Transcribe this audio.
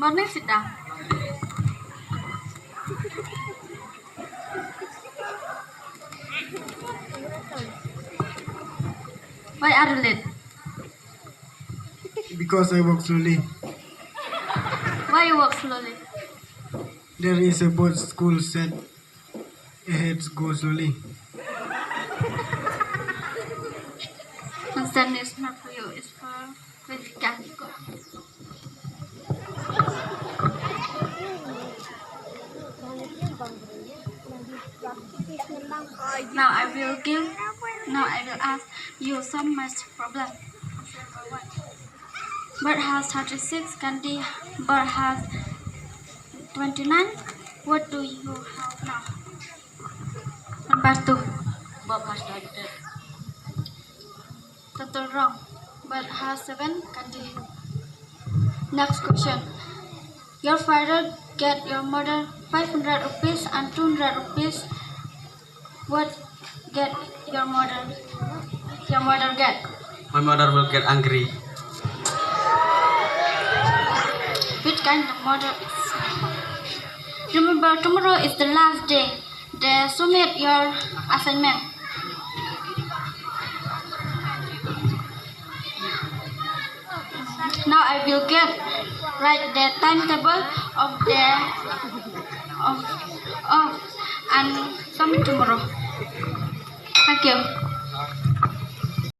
Morning, sit down. Why are you late? Because I walk slowly. Why you walk slowly? There is a board school said ahead go slowly. Concern is not for you, it's for Vatican. Now I will ask you some math problem. Bird has 36 candy. Bird has 29. What do you have now? Number 2. Bob has 20. Total wrong. Bird has 7 candy. Next question. Your father get your mother 500 rupees and 200 rupees. What get your mother? Your mother get? My mother will get angry. Which kind of mother is? Remember, tomorrow is the last day. They submit your assignment. Now I will write the timetable of and come tomorrow. Thank you.